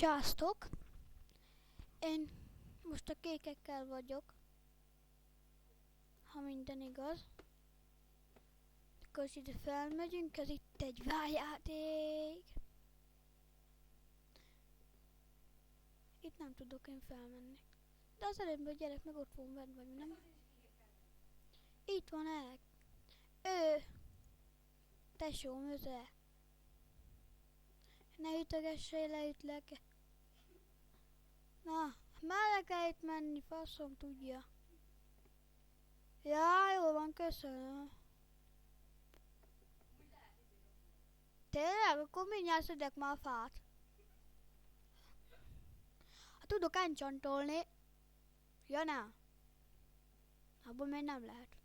Császtok! Én most a kékekkel vagyok, ha minden igaz. Akkor ide felmegyünk, ez itt egy vájáték. Itt nem tudok én felmenni. De az előbb a gyerek meg ott van bent, vagy nem? Itt van el. Tesóm, őze. Ne ütögessél, leütlek. Na, már le kell itt menni, faszom tudja. Ja, jó van, köszönöm. Tényleg? Akkor mindjárt szedek már a fát. Ha tudok encsantolni. Ja, nem. Abban még nem lehet.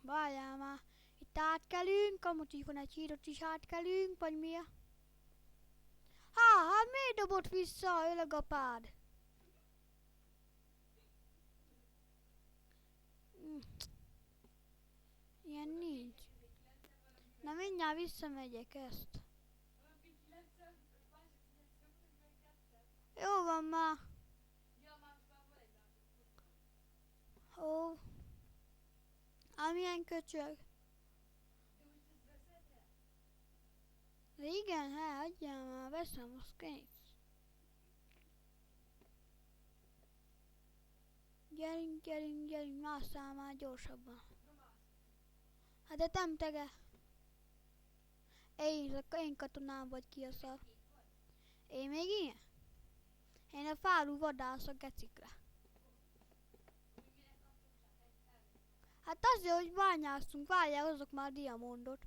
Várjál már. Itt átkelünk, amúgy így van egy hírot is átkelünk, vagy mi? Hát miért dobott vissza, ölegapád? Ilyen nincs. Na mindjárt visszamegyek ezt. Jó van már. Ó. Milyen köcsög. De igen, hát adjál már, veszem, az kész. Gyerünk, gyerünk, gyerünk, másszál már gyorsabban. Hát de nem tege. Én katonám vagy ki a szar. Én még ilyen? Én a fálú vadász a gecikre. Hát azért, hogy bányászunk, várjál, hozok már diamondot.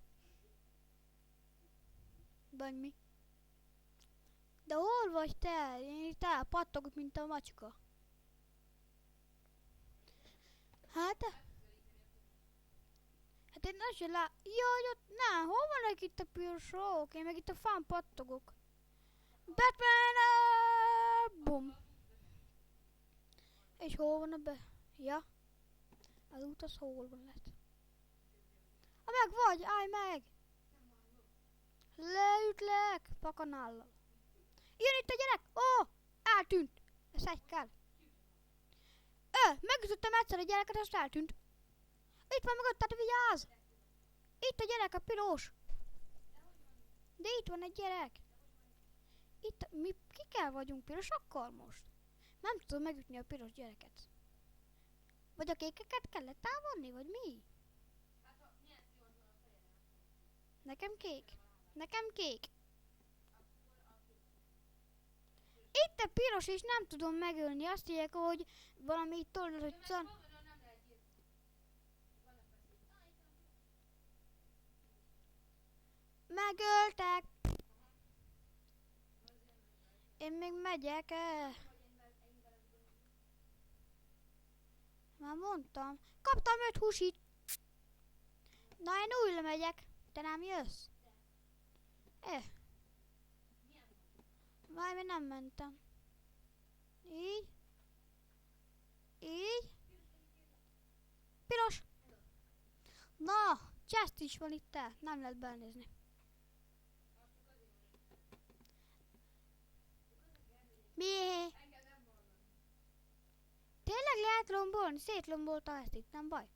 Vagy mi? De hol vagy te? Én itt elpattogok, mint a macska. Hát én nem se Jaj, ott nem, hol vannak itt a pirosok? Én meg itt a fán pattogok. Batman! Bum! És hol van Ja? Az út az hol van lett? Ha meg vagy, állj meg! Leütlek pakanállal. Jön itt a gyerek! Ó! Eltűnt! Ez egy kell. Megütöttem egyszer a gyereket, azt eltűnt. Itt van mögötted, vigyázz! Itt a gyerek, a piros. De itt van egy gyerek. Itt, mi kikkel vagyunk pirosakkal most? Nem tudom megütni a piros gyereket. Vagy a kékeket kellett távolni, vagy mi? Nekem kék. Nekem kék. Itt a piros, és nem tudom megölni. Azt írják, hogy valami itt toldod, hogy megöltek. Én még megyek. Már mondtam. Kaptam 5 húsit. Na én újra megyek. Te nem jössz? Várj, nem mentem. Így. Így. Piros. Na, chest is van itt el. Nem lehet belnézni. Mi? Tényleg lehet lombolni? Szétlombolta ezt itt, nem baj?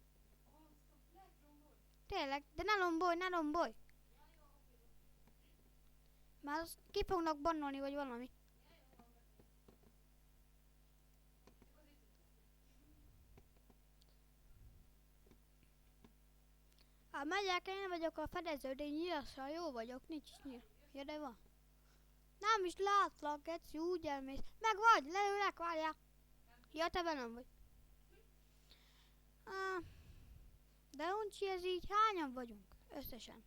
Tényleg, de ne lombolj, ne lombolj. Már azt ki fognak bannolni, vagy valami. Hát megyek, én vagyok a fedező, de én nyílszal jó vagyok, nincs is nyíl. Ja, de van. Nem is látlak, Geci, úgy elmész. Meg vagy, leülek, várjál. Ja, te velem vagy. De uncsi, ez így hányan vagyunk összesen?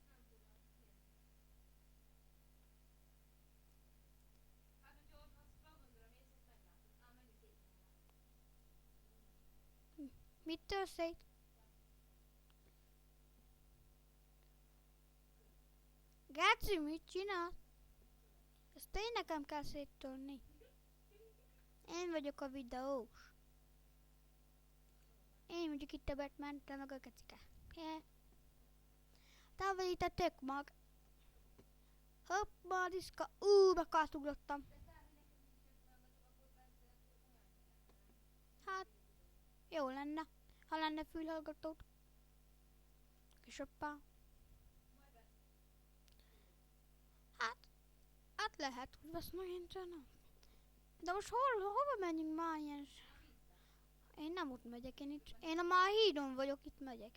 Mit történt? Geci, mit csinál? Ezt én nekem kell széttörni. Én vagyok a videós. Én vagyok itt a Batman, te meg a Gecike. Te vagy itt a tök mag. Hoppá, diszka. Meg átugrottam. Hát, jó lenne, ha lenne fülhallgatót. Kis hoppá. Hát lehet, hogy azt megint nem. De most hova menjünk már ilyen? Én nem ott megyek, én már a hídon vagyok, itt megyek.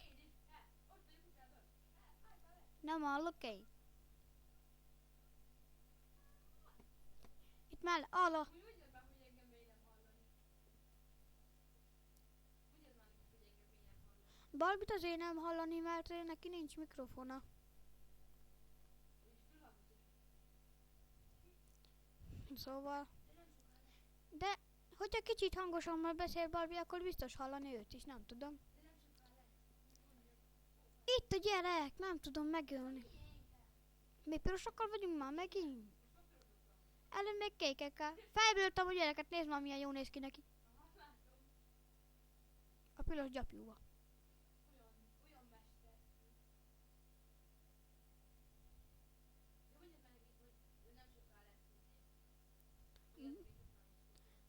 Nem hallok én. Itt mellé, ala. Balbit azért nem hallani, mert neki nincs mikrofona. Szóval. De, hogyha kicsit hangosabban beszél Balbi, akkor biztos hallani őt is, nem tudom. Itt a gyerek, nem tudom megölni. Mi pirosokkal vagyunk már megint? Előbb még kékekkel. Felbőltem a gyereket, nézd már milyen jó néz ki neki. A piros gyapjúba.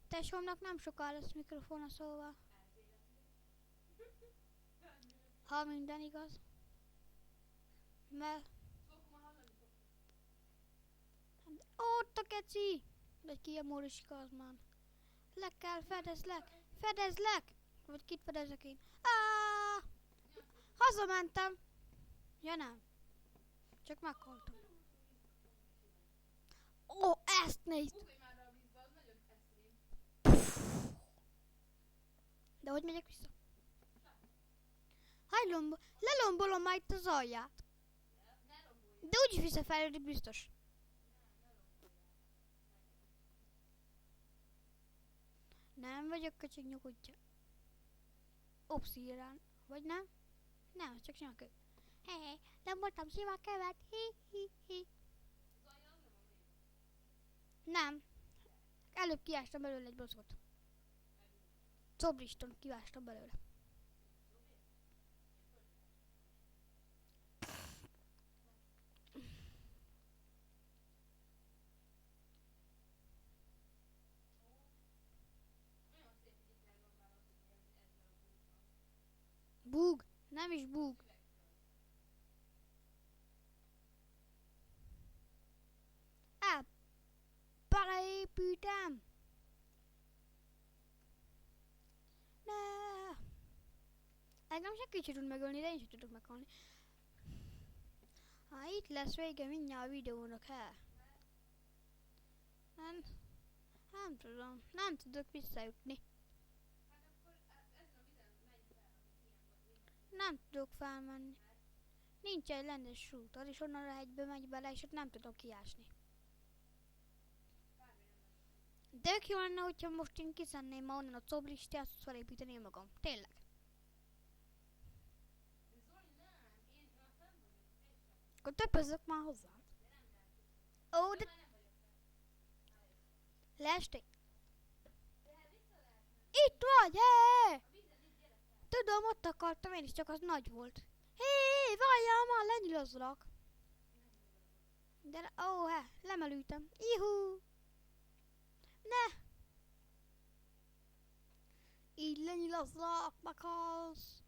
Tesómnak nem soká lesz mikrofona, szóval. Ha minden igaz. Mert... Ott a keci! De ki a Móriska az már. Le kell, fedezlek! Fedezlek! Vagy kit fedezek én? Hazamentem! Ja nem. Csak meghaltam. Ó, ezt nézd! De hogy megyek vissza? Lelombolom már itt az alját. De úgyis visszafejlődik biztos. Nem vagyok köcsög, nyugodja. Obszírán. Vagy nem? Nem, csak sima kő. Hé, nem voltam sima követ. Hi. Nem. Előbb kiástam belőle egy bocot. Cobriston kivástam belőle. Búg. Nem is búg. Beleépítem. Ne. Engem senki sem tud megölni, de én sem tudok meghalni. Itt lesz vége mindjárt a videónak, Nem tudom, nem tudok visszajutni. Nem tudok felmenni. Nincs egy rendes sútor, és onnan a hegybe megy bele, és ott nem tudok kiásni. De jó lenne, hogyha most én kiszenném ma onnan a coblist, és azt felépíteném magam. Tényleg. Akkor többözök már hozzá. Ó, de... Leestél? Itt vagy, hé! Tudom, ott akartam én is, csak az nagy volt. Hé, várjál már, lenyilazlak. De, lemelültem. Juhú! Ne! Így lenyilazlak, meghalsz.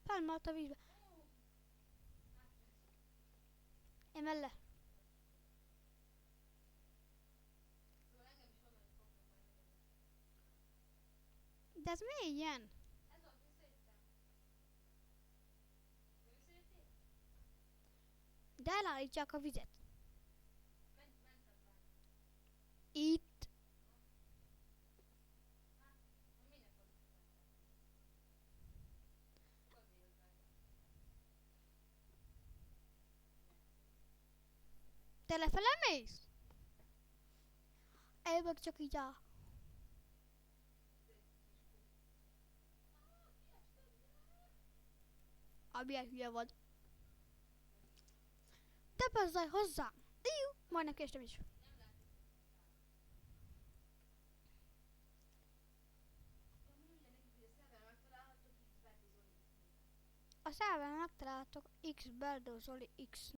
Felmaradt a vízbe. Emelle. De ez mélyen? De elállítsák a vizet. Itt. Te lefele mész? Elveg csak így áll. Milyen hülye vagy. Te bezzaj hozzám! Majdnem késtem is. A szerveren megtaláltok X Beldó Zoli X